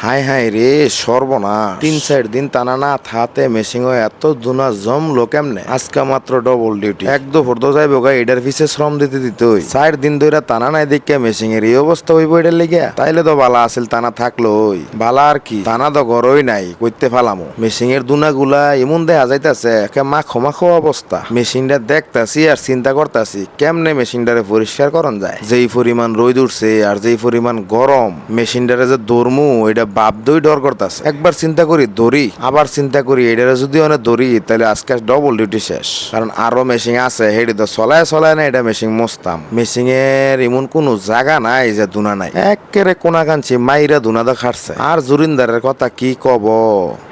High high রে সর্বনাশ 3-4 দিন টানা না থাতে মেশিং এত দুনা জমলো কেমনে আজকে মাত্র ডবল ডিউটি এক দুপুর তো যাইব গা এটার পিছে শ্রম দিতে দিতেই 4 দিন ধরে টানা নাই দেখে মেশিং এর এই অবস্থা হইব এটার লেগে তাইলে তো বালা আছিল টানা থাকলো ওই বালা আর কি টানা তো গরই নাই কইতে ফালামো মেশিং এর দুনা গুলা এমন দেখা যাইতাছে একে মাখো মাখো অবস্থা মেশিনটা দেখতাছি আর চিন্তা করতাছি কেমনে মেশিনটারে পরিষ্কার করন যায় যেই পরিমাণ রোদ উঠছে আর যেই পরিমাণ গরম মেশিনটারে যে দৌড়মু এটা বাপ দই ডর করতেছে একবার চিন্তা করি দড়ি আবার চিন্তা করি এটারে যদি অনেক দড়ি তাহলে আজকে ডবল ডিউটি শেষ কারণ আরো মেশিন আছে হেডি তো চলায় না এটা মেশিন মস্তাম মেশিন এর এমন কোনো জায়গা নাই যে দুনা নাই একেরে কোনা কাঞ্চি মাইরা দুনা দা খাটছে আর জুরিনদারের কথা কি কব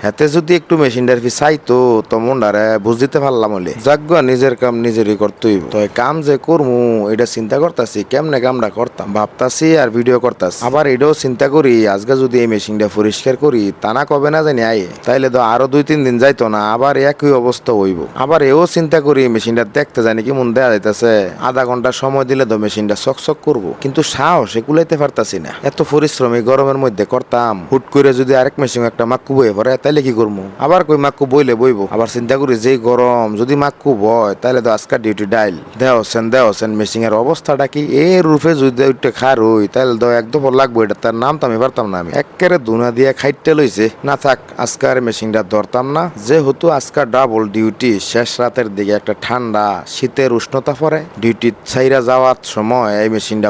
হেতে যদি একটু মেশিনটার ফি চাইতো তো মন্ডারে বুঝতে পারলাম হলে যাজ্ঞ নিজের কাম নিজেরই করতেই তো কাম যে করমু এটা চিন্তা করতেছি কেমনে কামটা করতাম ভাবতাছি আর ভিডিও করতাছি আবার এটাও চিন্তা করি আজকে যদি এই মেশিনটা পরিষ্কার করি তা না কবে না জানি আয়ে তাইলে তো আরো 2-3 দিন যাইতো না আবার একই অবস্থা হইব আবার এও চিন্তা করি মেশিনটা দেখতে জানি কি মন দেয়া যাইতেছে আধা ঘন্টা সময় দিলে তো মেশিনটা চকচক করবো কিন্তু সাহস কুলাইতে পারতাছি না এত পরিশ্রমী গরমের মধ্যে করতাম হুট করে যদি আরেক মেশিন একটা মাক্কু বয়ে পড়ে তাইলে কি করবো আবার কই মাক্কু বইলে বইবো আবার চিন্তা করি যেই গরম যদি মাক্কু বয় তাইলে তো আজকাল ডিউটি ডাইল দেওছেন মেশিন এর অবস্থাটা কি এর রূপে যদি উঠে খার হই তাইলে তো একদম লাগবো এটা তার নাম তো আমি পারতাম না আমি একেবারে দুনা দিয়ে খাইতে লইছে না থাক আজকার মেশিনটা ধরতাম না যেহেতু আজকার ডাবল ডিউটি শেষ রাতের দিকে একটা ঠান্ডা শীতের উষ্ণতা পড়ে ডিউটি ছাইরা যাওয়ার সময় এই মেশিনটা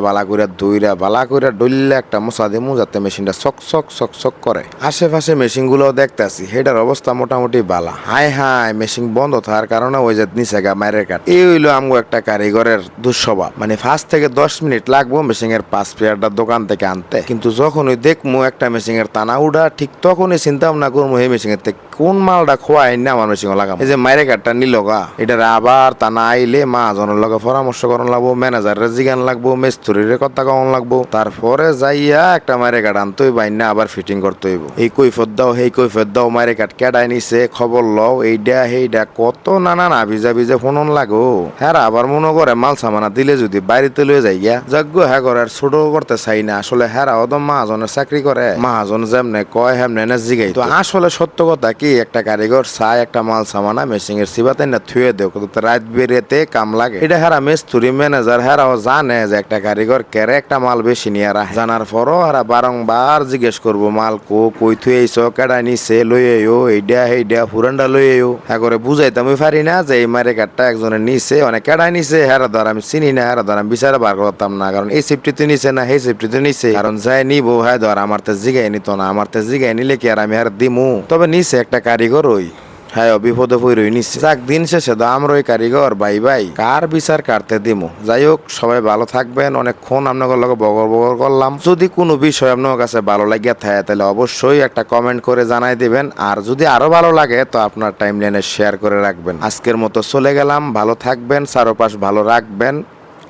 বালা করে ডইলে একটা মশা দিমু যাতে মেশিনটা চকচক করে আশেপাশে মেশিন গুলো দেখতেছি হেটার অবস্থা মোটামুটি বালা হাই মেশিন বন্ধ থাকার কারণে ওই যে নিচে গা মায়ের কাট এই হইলো আমগো একটা কারিগরের দুঃস্বভাব মানে 5 থেকে 10 মিনিট লাগবো মেশিন এর 5 পেয়ারটা দোকান থেকে আনতে কিন্তু যখন ওই দেখমু একটা মেশিন এর টানা উড়া ঠিক তখনই চিন্তা ভাবনা করবো এই মেশিন এর কোন মালটা খোয়াই না আমার মেশিন লাগাম এই যে মায়ের কাটটা নিল গা এটার আবার টানা আইলে মাহাজনের লগে পরামর্শ করন লাগবো ম্যানেজারের জিগান লাগবো মিস্ত্রির কথা কন লাগবো তারপরে যাইয়া একটা মায়ের কাট আনতে হইব না আবার ফিটিং করতে হইব এই কৈফত দাও সেই কৈফত দাও মায়ের কাট কেডাই নিছে খবর লও এইডা সেইডা কত নানা ভিজা ফোনন লাগো হ্যাঁ আবার মনে করে মাল সামানা দিলে যদি বাড়িতে লয়ে যাই গিয়া যজ্ঞ হ্যাঁ করে ছোট করতে চাই না আসলে হ্যাঁ ওদম মাহাজনের চাকরি করে মাহাজন যেমনে কয় হেমনে না জিগাই তো আসলে সত্য কথা কি একটা কারিগর চায় একটা মাল সামানা মেশিন এর সিবাতে না থুয়ে দেও কিন্তু রাত বেরিয়েতে কাম লাগে এটা হ্যাঁ মিস্ত্রি ম্যানেজার হ্যাঁ জানে যে একটা কারিগর কেরে একটা মাল বেশি নিয়ে রাখে জানার পরও হ্যাঁ বারংবার জিজ্ঞেস করবো মাল কই থুয়েছ কেডা নিছে লইয়েও এইডা সেইডা ফুরানটা লইয়েও হ্যাঁ করে বুঝাইতাম আমি পারি না যে এই মারে কাটটা একজনের নিছে অনেক কেডাই নিছে হ্যাঁ ধর আমি চিনি না হ্যাঁ ধর আমি বিচারে বার করতাম না কারণ এই সেফটিতে নিছে না সেই সেফটিতে নিছে কারণ যাই নিবো হ্যাঁ ধর আমার তো জিগাই নিত না আমার তো জিগাই নিলে কি আর আমি আর দিমু তবে নিছে একটা কারিগর ওই হ্যাঁ বিপদে পড়ই নিচ্ছে যাক দিন শেষে তো আমরা ওই কারিগর ভাই কার বিচার কাটতে দিমু যাই হোক সবাই ভালো থাকবেন অনেকক্ষণ আপনাদের লগে বগর করলাম যদি কোনো বিষয় আপনার কাছে ভালো লাগিয়া থাকে তাহলে অবশ্যই একটা কমেন্ট করে জানাই দিবেন আর যদি আরো ভালো লাগে তো আপনার টাইমলাইনে শেয়ার করে রাখবেন আজকের মতো চলে গেলাম ভালো থাকবেন চারপাশ ভালো রাখবেন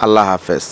আল্লাহ হাফেজ।